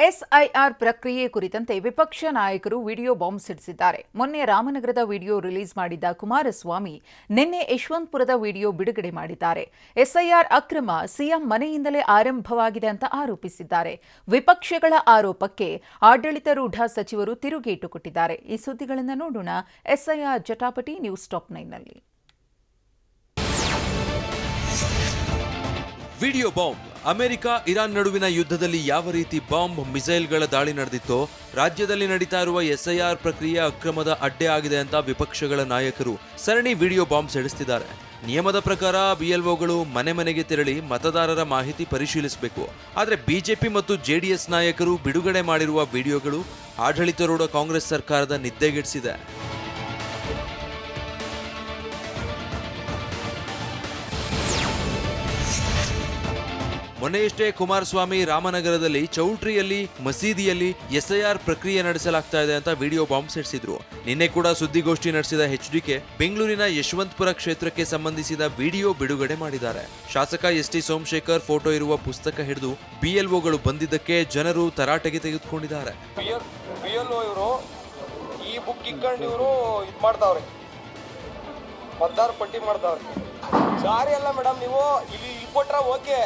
SIR ಪ್ರಕ್ರಿಯೆ ಕುರಿತಂತೆ ವಿಪಕ್ಷ ನಾಯಕರು ವಿಡಿಯೋ ಬಾಂಬ್ ಸಿಡಿಸಿದ್ದಾರೆ. ಮೊನ್ನೆ ರಾಮನಗರದ ವಿಡಿಯೋ ರಿಲೀಸ್ ಮಾಡಿದ್ದ ಕುಮಾರಸ್ವಾಮಿ ನಿನ್ನೆ ಯಶವಂತಪುರದ ವಿಡಿಯೋ ಬಿಡುಗಡೆ ಮಾಡಿದ್ದಾರೆ. ಎಸ್ಐಆರ್ ಅಕ್ರಮ ಸಿಎಂ ಮನೆಯಿಂದಲೇ ಆರಂಭವಾಗಿದೆ ಅಂತ ಆರೋಪಿಸಿದ್ದಾರೆ. ವಿಪಕ್ಷಗಳ ಆರೋಪಕ್ಕೆ ಆಡಳಿತಾರೂಢ ಸಚಿವರು ತಿರುಗೇಟು ಕೊಟ್ಟಿದ್ದಾರೆ. ಈ ಸುದ್ದಿಗಳನ್ನು ನೋಡೋಣ. ಎಸ್ಐಆರ್ ಜಟಾಪಟಿ ನ್ಯೂಸ್ ಟಾಪ್ 9ನಲ್ಲಿ. Video bomb. ಅಮೆರಿಕ ಇರಾನ್ ನಡುವಿನ ಯುದ್ಧದಲ್ಲಿ ಯಾವ ರೀತಿ ಬಾಂಬ್ ಮಿಸೈಲ್ಗಳ ದಾಳಿ ನಡೆದಿತ್ತೋ ರಾಜ್ಯದಲ್ಲಿ ನಡೀತಾ ಇರುವ ಎಸ್ಐಆರ್ ಪ್ರಕ್ರಿಯೆ ಅಕ್ರಮದ ಅಡ್ಡೆ ಆಗಿದೆ ಅಂತ ವಿಪಕ್ಷಗಳ ನಾಯಕರು ಸರಣಿ ವಿಡಿಯೋ ಬಾಂಬ್ ಸಿಡಿಸುತ್ತಿದ್ದಾರೆ. ನಿಯಮದ ಪ್ರಕಾರ ಬಿಎಲ್ಒಗಳು ಮನೆ ಮನೆಗೆ ತೆರಳಿ ಮತದಾರರ ಮಾಹಿತಿ ಪರಿಶೀಲಿಸಬೇಕು. ಆದರೆ ಬಿಜೆಪಿ ಮತ್ತು ಜೆಡಿಎಸ್ ನಾಯಕರು ಬಿಡುಗಡೆ ಮಾಡಿರುವ ವಿಡಿಯೋಗಳು ಆಡಳಿತಾರೂಢ ಕಾಂಗ್ರೆಸ್ ಸರ್ಕಾರದ ನಿದ್ದೆಗೆಡಿಸಿದೆ. ಮೊನ್ನೆಯಷ್ಟೇ ಕುಮಾರಸ್ವಾಮಿ ರಾಮನಗರದಲ್ಲಿ ಚೌಲ್ಟ್ರಿಯಲ್ಲಿ ಮಸೀದಿಯಲ್ಲಿ ಎಸ್ಐಆರ್ ಪ್ರಕ್ರಿಯೆ ನಡೆಸಲಾಗ್ತಾ ಇದೆ ಅಂತ ವಿಡಿಯೋ ಬಾಂಬ್ ಸಿಡಿಸಿದ್ರು. ನಿನ್ನೆ ಕೂಡ ಸುದ್ದಿಗೋಷ್ಠಿ ನಡೆಸಿದ ಎಚ್ಡಿಕೆ ಬೆಂಗಳೂರಿನ ಯಶವಂತಪುರ ಕ್ಷೇತ್ರಕ್ಕೆ ಸಂಬಂಧಿಸಿದ ವಿಡಿಯೋ ಬಿಡುಗಡೆ ಮಾಡಿದ್ದಾರೆ. ಶಾಸಕ ಎಸ್ಟಿ ಸೋಮಶೇಖರ್ ಫೋಟೋ ಇರುವ ಪುಸ್ತಕ ಹಿಡಿದು ಬಿಎಲ್ಒಗಳು ಬಂದಿದ್ದಕ್ಕೆ ಜನರು ತರಾಟೆಗೆ ತೆಗೆದುಕೊಂಡಿದ್ದಾರೆ. ಇವರು ಈ ಬುಕ್ ಇಟ್ಕೊಂಡು ಇವರು ಇದು ಮಾಡ್ತಾವ್ರೆ, ಮತದಾರ ಪಟ್ಟಿ ಮಾಡ್ತಾವ್ರೆ. ಸಾರಿ ಅಲ್ಲ ಮೇಡಮ್, ನೀವು ಇಲ್ಲಿ ಕೊಟ್ರ ಓಕೆ,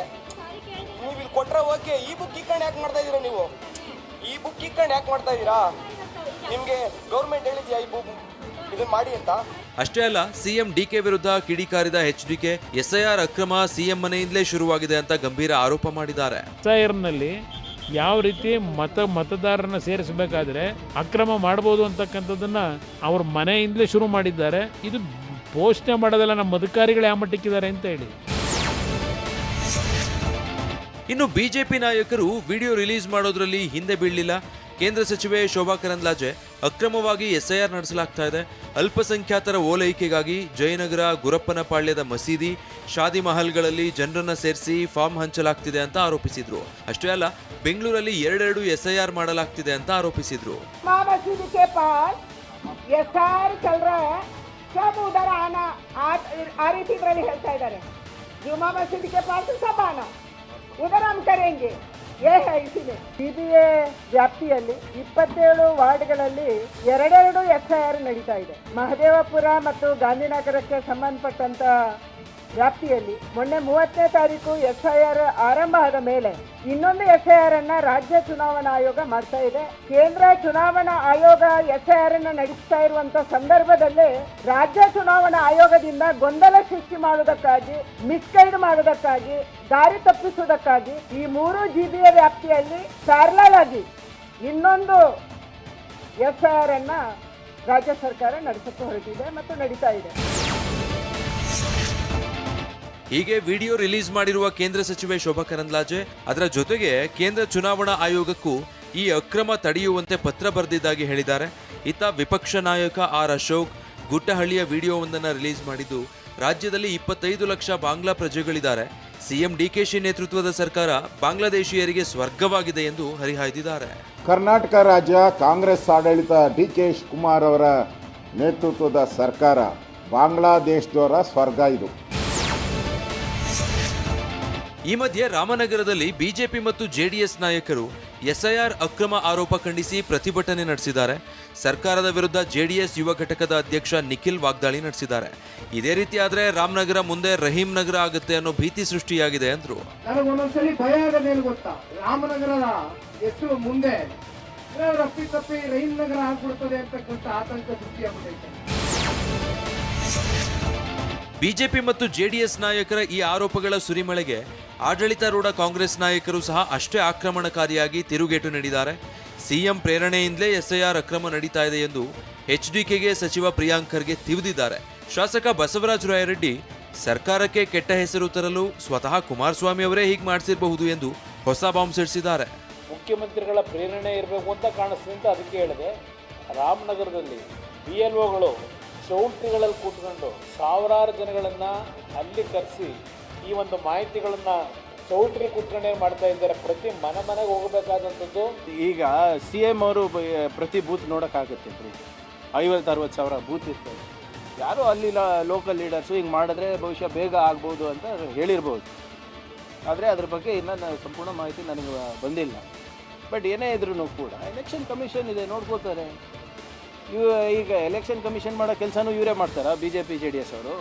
ನೀವು ಇಲ್ಲಿ ಕೊಟ್ರೆ ಓಕೆ. ಈ ಬುಕ್ ಇಟ್ಕೊಂಡು ಯಾಕೆ ಮಾಡ್ತಾ ಇದ್ದೀರಾ? ನೀವು ಈ ಬುಕ್ ಇಟ್ಕೊಂಡು ಯಾಕೆ ಮಾಡ್ತಾ ಇದ್ದೀರಾ? ನಿಮಗೆ ಗೌರ್ಮೆಂಟ್ ಹೇಳಿದ್ಯಾ ಈ ಬುಕ್ ಇದನ್ನ ಮಾಡಿ ಅಂತ? ಅಷ್ಟೇ ಅಲ್ಲ, ಸಿಎಂ ಡಿಕೆ ವಿರುದ್ಧ ಕಿಡಿಕಾರಿದ ಎಚ್ಡಿಕೆ ಎಸ್ಐಆರ್ ಅಕ್ರಮ ಸಿಎಂ ಮನೆಯಿಂದಲೇ ಶುರುವಾಗಿದೆ ಅಂತ ಗಂಭೀರ ಆರೋಪ ಮಾಡಿದ್ದಾರೆ. ಎಸ್ಐಆರ್ನಲ್ಲಿ ಯಾವ ರೀತಿ ಮತದಾರರನ್ನ ಸೇರಿಸಬೇಕಾದ್ರೆ ಅಕ್ರಮ ಮಾಡಬಹುದು ಅಂತಕ್ಕಂಥದ್ದನ್ನ ಅವ್ರ ಮನೆಯಿಂದಲೇ ಶುರು ಮಾಡಿದ್ದಾರೆ. ಇದು ಪೋಷಣೆ ಮಾಡೋದಲ್ಲ, ನಮ್ಮ ಅಧಿಕಾರಿಗಳು ಯಾವ ಮಟ್ಟಕ್ಕಿದ್ದಾರೆ ಅಂತ ಹೇಳಿ. ಇನ್ನು ಬಿಜೆಪಿ ನಾಯಕರು ವಿಡಿಯೋ ರಿಲೀಸ್ ಮಾಡೋದ್ರಲ್ಲಿ ಹಿಂದೆ ಬೀಳಲಿಲ್ಲ. ಕೇಂದ್ರ ಸಚಿವೆ ಶೋಭಾ ಕರಂದ್ಲಾಜೆ ಅಕ್ರಮವಾಗಿ ಎಸ್ಐಆರ್ ನಡೆಸಲಾಗ್ತಾ ಇದೆ, ಅಲ್ಪಸಂಖ್ಯಾತರ ಓಲೈಕೆಗಾಗಿ ಜಯನಗರ ಗುರಪ್ಪನಪಾಳ್ಯದ ಮಸೀದಿ ಶಾದಿ ಮಹಲ್ಗಳಲ್ಲಿ ಜನರನ್ನ ಸೇರಿಸಿ ಫಾರ್ಮ್ ಹಂಚಲಾಗ್ತಿದೆ ಅಂತ ಆರೋಪಿಸಿದ್ರು. ಅಷ್ಟೇ ಅಲ್ಲ, ಬೆಂಗಳೂರಲ್ಲಿ ಎರಡೆರಡು ಎಸ್ಐಆರ್ ಮಾಡಲಾಗ್ತಿದೆ ಅಂತ ಆರೋಪಿಸಿದ್ರು. उधर हम करेंगे ये है इसीलिए ಸಿಬಿಐ ವ್ಯಾಪ್ತಿಯಲ್ಲಿ 27 ವಾರ್ಡ್ಗಳಲ್ಲಿ ಎರಡೆರಡು ಎಸ್ಐಆರ್ ನಡೀತಾ ಇದೆ. ಮಹದೇವಪುರ ಮತ್ತು ಗಾಂಧಿನಗರಕ್ಕೆ ಸಂಬಂಧಪಟ್ಟಂತ ವ್ಯಾಪ್ತಿಯಲ್ಲಿ ಮೊನ್ನೆ 30ನೇ ತಾರೀಕು ಎಸ್ಐಆರ್ ಆರಂಭ ಆದ ಮೇಲೆ ಇನ್ನೊಂದು ಎಸ್ಐಆರ್ ಅನ್ನ ರಾಜ್ಯ ಚುನಾವಣಾ ಆಯೋಗ ಮಾಡ್ತಾ ಇದೆ. ಕೇಂದ್ರ ಚುನಾವಣಾ ಆಯೋಗ ಎಸ್ಐಆರ್ ಅನ್ನ ನಡೆಸ್ತಾ ಇರುವಂತ ಸಂದರ್ಭದಲ್ಲಿ ರಾಜ್ಯ ಚುನಾವಣಾ ಆಯೋಗದಿಂದ ಗೊಂದಲ ಸೃಷ್ಟಿ ಮಾಡುವುದಕ್ಕಾಗಿ, ಮಿಸ್ಗೈಡ್ ಮಾಡುವುದಕ್ಕಾಗಿ, ದಾರಿ ತಪ್ಪಿಸುವುದಕ್ಕಾಗಿ ಈ 3 ಜಿಬಿಯ ವ್ಯಾಪ್ತಿಯಲ್ಲಿ ಪ್ಯಾರಲಲ್ ಆಗಿ ಇನ್ನೊಂದು ಎಸ್ಐಆರ್ ಅನ್ನ ರಾಜ್ಯ ಸರ್ಕಾರ ನಡೆಸಕ್ಕೆ ಹೊರಟಿದೆ ಮತ್ತು ನಡೀತಾ ಇದೆ. ಹೀಗೆ ವಿಡಿಯೋ ರಿಲೀಸ್ ಮಾಡಿರುವ ಕೇಂದ್ರ ಸಚಿವೆ ಶೋಭಾ ಕರಂದ್ಲಾಜೆ ಅದರ ಜೊತೆಗೆ ಕೇಂದ್ರ ಚುನಾವಣಾ ಆಯೋಗಕ್ಕೂ ಈ ಅಕ್ರಮ ತಡೆಯುವಂತೆ ಪತ್ರ ಬರೆದಿದ್ದಾಗಿ ಹೇಳಿದ್ದಾರೆ. ಇತ್ತ ವಿಪಕ್ಷ ನಾಯಕ ಆರ್ ಅಶೋಕ್ ಗುಟ್ಟಹಳ್ಳಿಯ ವಿಡಿಯೋವೊಂದನ್ನು ರಿಲೀಸ್ ಮಾಡಿದ್ದು, ರಾಜ್ಯದಲ್ಲಿ 25 ಲಕ್ಷ ಬಾಂಗ್ಲಾ ಪ್ರಜೆಗಳಿದ್ದಾರೆ, ಸಿಎಂ ಡಿಕೆಶಿ ನೇತೃತ್ವದ ಸರ್ಕಾರ ಬಾಂಗ್ಲಾದೇಶಿಯರಿಗೆ ಸ್ವರ್ಗವಾಗಿದೆ ಎಂದು ಹರಿಹಾಯ್ದಿದ್ದಾರೆ. ಕರ್ನಾಟಕ ರಾಜ್ಯ ಕಾಂಗ್ರೆಸ್ ಆಡಳಿತ ಡಿಕೆ ಶಿವಕುಮಾರ್ ಅವರ ನೇತೃತ್ವದ ಸರ್ಕಾರ ಬಾಂಗ್ಲಾದೇಶದವರ ಸ್ವರ್ಗ ಇದು. ಈ ಮಧ್ಯೆ ರಾಮನಗರದಲ್ಲಿ ಬಿಜೆಪಿ ಮತ್ತು ಜೆಡಿಎಸ್ ನಾಯಕರು ಎಸ್ಐಆರ್ ಅಕ್ರಮ ಆರೋಪ ಖಂಡಿಸಿ ಪ್ರತಿಭಟನೆ ನಡೆಸಿದ್ದಾರೆ. ಸರ್ಕಾರದ ವಿರುದ್ಧ ಜೆಡಿಎಸ್ ಯುವ ಘಟಕದ ಅಧ್ಯಕ್ಷ ನಿಖಿಲ್ ವಾಗ್ದಾಳಿ ನಡೆಸಿದ್ದಾರೆ. ಇದೇ ರೀತಿ ಆದ್ರೆ ರಾಮನಗರ ಮುಂದೆ ರಹೀಂ ನಗರ ಆಗುತ್ತೆ ಅನ್ನೋ ಭೀತಿ ಸೃಷ್ಟಿಯಾಗಿದೆ ಅಂದ್ರು. ನನಗೊಂದೊಂದ್ಸಲಿ ಭಯ ಆಗೋದೇನು ಗೊತ್ತಾ, ರಾಮನಗರದ ಹೆಸರು ಮುಂದೆ ರಪ್ಪಿ ರಹೀಂ ನಗರ ಆಗ್ಬಿಡ್ತದೆ ಅಂತಕ್ಕಂಥ ಆತಂಕ ಸೃಷ್ಟಿಯಾಗ್ಬಿಟ್ಟೈತೆ. ಬಿಜೆಪಿ ಮತ್ತು ಜೆಡಿಎಸ್ ನಾಯಕರ ಈ ಆರೋಪಗಳ ಸುರಿಮಳೆಗೆ ಆಡಳಿತಾರೂಢ ಕಾಂಗ್ರೆಸ್ ನಾಯಕರು ಸಹ ಅಷ್ಟೇ ಆಕ್ರಮಣಕಾರಿಯಾಗಿ ತಿರುಗೇಟು ನೀಡಿದ್ದಾರೆ. ಸಿಎಂ ಪ್ರೇರಣೆಯಿಂದಲೇ ಎಸ್ಐಆರ್ ಅಕ್ರಮ ನಡೀತಾ ಇದೆ ಎಂದು ಎಚ್ಡಿಕೆಗೆ ಸಚಿವ ಪ್ರಿಯಾಂಕ್ ಖರ್ಗೆ ತಿವಿದಿದ್ದಾರೆ. ಶಾಸಕ ಬಸವರಾಜ ರಾಯರೆಡ್ಡಿ ಸರ್ಕಾರಕ್ಕೆ ಕೆಟ್ಟ ಹೆಸರು ತರಲು ಸ್ವತಃ ಕುಮಾರಸ್ವಾಮಿ ಅವರೇ ಹೀಗೆ ಮಾಡಿಸಿರಬಹುದು ಎಂದು ಹೊಸ ಬಾಂಬ್ ಸಿಡಿಸಿದ್ದಾರೆ. ಮುಖ್ಯಮಂತ್ರಿಗಳ ಪ್ರೇರಣೆ ಇರಬೇಕು ಅಂತ ಕಾಣಿಸ್ತದೆ ಅಂತ ಅದಕ್ಕೆ ಹೇಳಿದೆ. ರಾಮನಗರದಲ್ಲಿ ಬಿಎಲ್ಒಗಳು ಚೌಲ್ಟ್ರಿಗಳಲ್ಲಿ ಕೂತ್ಕೊಂಡು ಸಾವಿರಾರು ಜನಗಳನ್ನು ಅಲ್ಲಿ ಕರೆಸಿ ಈ ಒಂದು ಮಾಹಿತಿಗಳನ್ನು ಚೌಲ್ಟ್ರಿ ಕೂತ್ಕೊಂಡೇ ಮಾಡ್ತಾ ಇದ್ದಾರೆ. ಪ್ರತಿ ಮನೆಗೆ ಹೋಗಬೇಕಾದಂಥದ್ದು. ಈಗ CM ಅವರು ಪ್ರತಿ ಬೂತ್ ನೋಡೋಕ್ಕಾಗುತ್ತೆ, 50-60 ಸಾವಿರ ಬೂತ್ ಇರ್ತದೆ. ಯಾರು ಅಲ್ಲಿ ಲೋಕಲ್ ಲೀಡರ್ಸು ಹಿಂಗೆ ಮಾಡಿದ್ರೆ ಬಹುಶಃ ಬೇಗ ಆಗ್ಬೋದು ಅಂತ ಹೇಳಿರ್ಬೋದು. ಆದರೆ ಅದ್ರ ಬಗ್ಗೆ ಇನ್ನೂ ಸಂಪೂರ್ಣ ಮಾಹಿತಿ ನನಗೆ ಬಂದಿಲ್ಲ. ಬಟ್ ಏನೇ ಇದ್ರೂ ಕೂಡ ಎಲೆಕ್ಷನ್ ಕಮಿಷನ್ ಇದೆ, ನೋಡ್ಕೋತಾರೆ. ಈಗ ಎಲೆಕ್ಷನ್ ಕಮಿಷನ್ ಮಾಡೋ ಕೆಲಸನೂ ಇವರೇ ಮಾಡ್ತಾರಾ BJP JDS ಅವರು?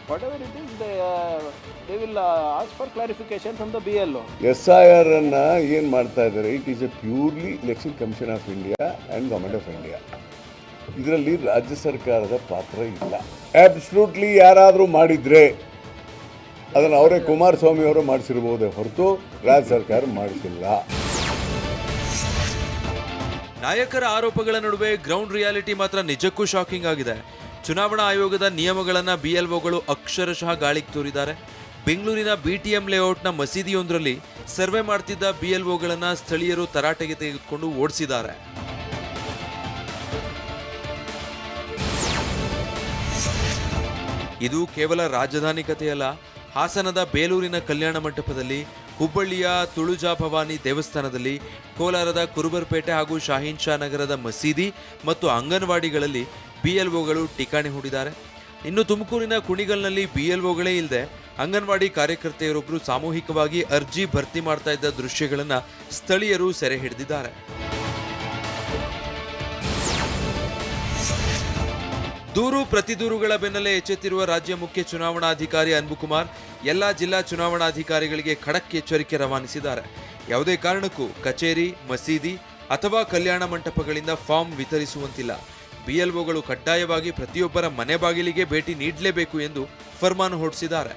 What ever it is they will ask for clarification from the BLO. SIR ಅನ್ನು ಏನು ಮಾಡ್ತಾ ಇದ್ದಾರೆ, it is A purely election commission of India and government of India. ಇದರಲ್ಲಿ ರಾಜ್ಯ ಸರ್ಕಾರದ ಪಾತ್ರ ಇಲ್ಲ. ಅಬ್ಸಲ್ಯೂಟ್ಲಿ ಯಾರಾದರೂ ಮಾಡಿದರೆ ಅದನ್ನು ಅವರೇ ಕುಮಾರಸ್ವಾಮಿ ಅವರು ಮಾಡಿಸಿರ್ಬೋದೇ ಹೊರತು ರಾಜ್ಯ ಸರ್ಕಾರ ಮಾಡಿಸಿಲ್ಲ. ನಾಯಕರ ಆರೋಪಗಳ ನಡುವೆ ಗ್ರೌಂಡ್ ರಿಯಾಲಿಟಿ ಮಾತ್ರ ನಿಜಕ್ಕೂ ಶಾಕಿಂಗ್ ಆಗಿದೆ. ಚುನಾವಣಾ ಆಯೋಗದ ನಿಯಮಗಳನ್ನು BLOಗಳು ಅಕ್ಷರಶಃ ಗಾಳಿಗೆ ತೂರಿದ್ದಾರೆ. ಬೆಂಗಳೂರಿನ BTM ಲೇಔಟ್ನ ಮಸೀದಿಯೊಂದರಲ್ಲಿ ಸರ್ವೆ ಮಾಡ್ತಿದ್ದ BLOಗಳನ್ನು ಸ್ಥಳೀಯರು ತರಾಟೆಗೆ ತೆಗೆದುಕೊಂಡು ಓಡಿಸಿದ್ದಾರೆ. ಇದು ಕೇವಲ ರಾಜಧಾನಿ ಕಥೆಯಲ್ಲ. ಹಾಸನದ ಬೇಲೂರಿನ ಕಲ್ಯಾಣ ಮಂಟಪದಲ್ಲಿ, ಹುಬ್ಬಳ್ಳಿಯ ತುಳುಜಾ ಭವಾನಿ ದೇವಸ್ಥಾನದಲ್ಲಿ, ಕೋಲಾರದ ಕುರುಬರ್ಪೇಟೆ ಹಾಗೂ ಶಾಹೀನ್ ಶಾ ನಗರದ ಮಸೀದಿ ಮತ್ತು ಅಂಗನವಾಡಿಗಳಲ್ಲಿ BLOಗಳು ಠಿಕಾಣಿ ಹೂಡಿದ್ದಾರೆ. ಇನ್ನು ತುಮಕೂರಿನ ಕುಣಿಗಲ್ನಲ್ಲಿ BLOಗಳೇ ಇಲ್ಲದೆ ಅಂಗನವಾಡಿ ಕಾರ್ಯಕರ್ತೆಯರೊಬ್ಬರು ಸಾಮೂಹಿಕವಾಗಿ ಅರ್ಜಿ ಭರ್ತಿ ಮಾಡ್ತಾ ಇದ್ದ ದೃಶ್ಯಗಳನ್ನು ಸ್ಥಳೀಯರು ಸೆರೆ ಹಿಡಿದಿದ್ದಾರೆ. ದೂರು ಪ್ರತಿದೂರುಗಳ ಬೆನ್ನಲ್ಲೇ ಎಚ್ಚೆತ್ತಿರುವ ರಾಜ್ಯ ಮುಖ್ಯ ಚುನಾವಣಾಧಿಕಾರಿ ಅನ್ಬುಕುಮಾರ್ ಎಲ್ಲ ಜಿಲ್ಲಾ ಚುನಾವಣಾಧಿಕಾರಿಗಳಿಗೆ ಖಡಕ್ ಎಚ್ಚರಿಕೆ ರವಾನಿಸಿದ್ದಾರೆ. ಯಾವುದೇ ಕಾರಣಕ್ಕೂ ಕಚೇರಿ, ಮಸೀದಿ ಅಥವಾ ಕಲ್ಯಾಣ ಮಂಟಪಗಳಿಂದ ಫಾರ್ಮ್ ವಿತರಿಸುವಂತಿಲ್ಲ. BLOಗಳು ಕಡ್ಡಾಯವಾಗಿ ಪ್ರತಿಯೊಬ್ಬರ ಮನೆ ಬಾಗಿಲಿಗೆ ಭೇಟಿ ನೀಡಲೇಬೇಕು ಎಂದು ಫರ್ಮಾನು ಹೊರಡಿಸಿದ್ದಾರೆ.